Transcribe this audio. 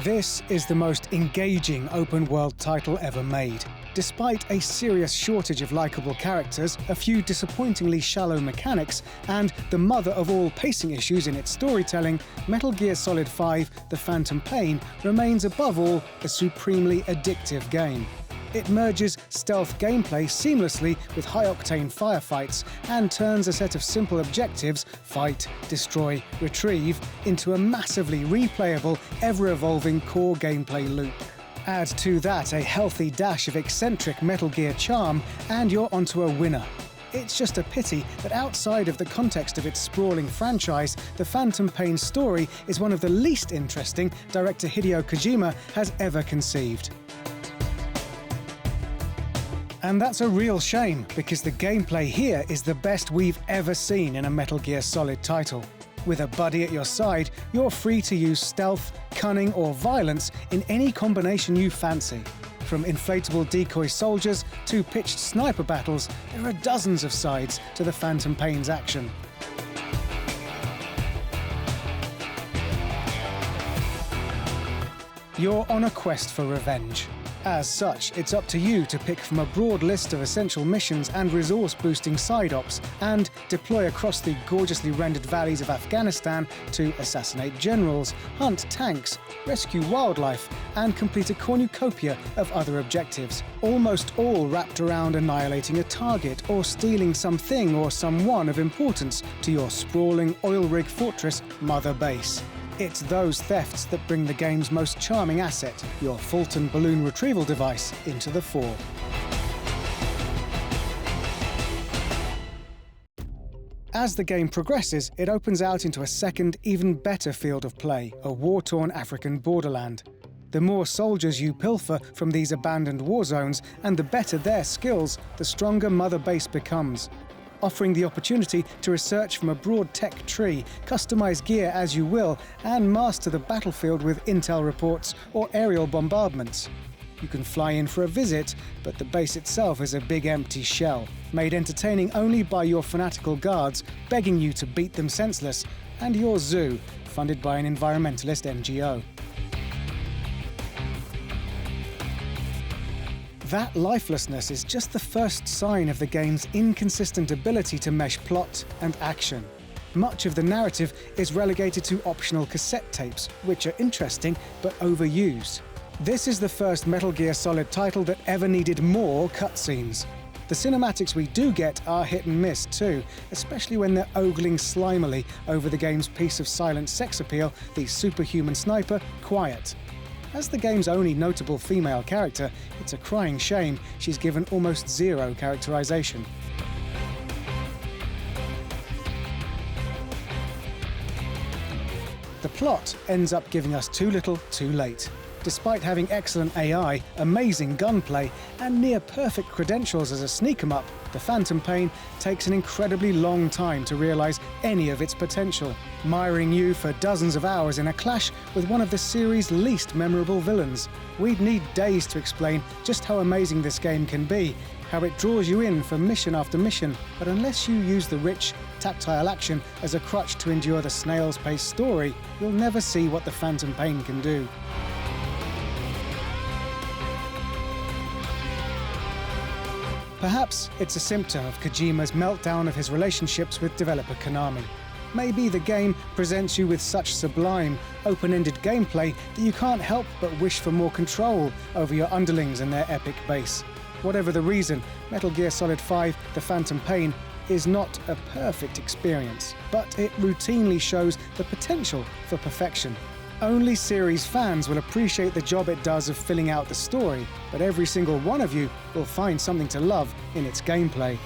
This is the most engaging open-world title ever made. Despite a serious shortage of likeable characters, a few disappointingly shallow mechanics, and the mother of all pacing issues in its storytelling, Metal Gear Solid V: The Phantom Pain remains above all a supremely addictive game. It merges stealth gameplay seamlessly with high-octane firefights and turns a set of simple objectives — fight, destroy, retrieve — into a massively replayable, ever-evolving core gameplay loop. Add to that a healthy dash of eccentric Metal Gear charm, and you're onto a winner. It's just a pity that outside of the context of its sprawling franchise, the Phantom Pain story is one of the least interesting director Hideo Kojima has ever conceived. And that's a real shame, because the gameplay here is the best we've ever seen in a Metal Gear Solid title. With a buddy at your side, you're free to use stealth, cunning, or violence in any combination you fancy. From inflatable decoy soldiers to pitched sniper battles, there are dozens of sides to the Phantom Pain's action. You're on a quest for revenge. As such, it's up to you to pick from a broad list of essential missions and resource-boosting side ops, and deploy across the gorgeously rendered valleys of Afghanistan to assassinate generals, hunt tanks, rescue wildlife, and complete a cornucopia of other objectives, almost all wrapped around annihilating a target or stealing something or someone of importance to your sprawling oil rig fortress mother base. It's those thefts that bring the game's most charming asset, your Fulton balloon retrieval device, into the fore. As the game progresses, it opens out into a second, even better field of play, a war-torn African borderland. The more soldiers you pilfer from these abandoned war zones, and the better their skills, the stronger Mother Base becomes, offering the opportunity to research from a broad tech tree, customize gear as you will, and master the battlefield with intel reports or aerial bombardments. You can fly in for a visit, but the base itself is a big empty shell, made entertaining only by your fanatical guards begging you to beat them senseless, and your zoo, funded by an environmentalist NGO. That lifelessness is just the first sign of the game's inconsistent ability to mesh plot and action. Much of the narrative is relegated to optional cassette tapes, which are interesting but overused. This is the first Metal Gear Solid title that ever needed more cutscenes. The cinematics we do get are hit and miss too, especially when they're ogling slimily over the game's piece of silent sex appeal, the superhuman sniper, Quiet. As the game's only notable female character, it's a crying shame she's given almost zero characterization. The plot ends up giving us too little, too late. Despite having excellent AI, amazing gunplay, and near-perfect credentials as a sneak-em-up, the Phantom Pain takes an incredibly long time to realize any of its potential, miring you for dozens of hours in a clash with one of the series' least memorable villains. We'd need days to explain just how amazing this game can be, how it draws you in for mission after mission, but unless you use the rich, tactile action as a crutch to endure the snail's pace story, you'll never see what the Phantom Pain can do. Perhaps it's a symptom of Kojima's meltdown of his relationships with developer Konami. Maybe the game presents you with such sublime, open-ended gameplay that you can't help but wish for more control over your underlings and their epic base. Whatever the reason, Metal Gear Solid V: The Phantom Pain is not a perfect experience, but it routinely shows the potential for perfection. Only series fans will appreciate the job it does of filling out the story, but every single one of you will find something to love in its gameplay.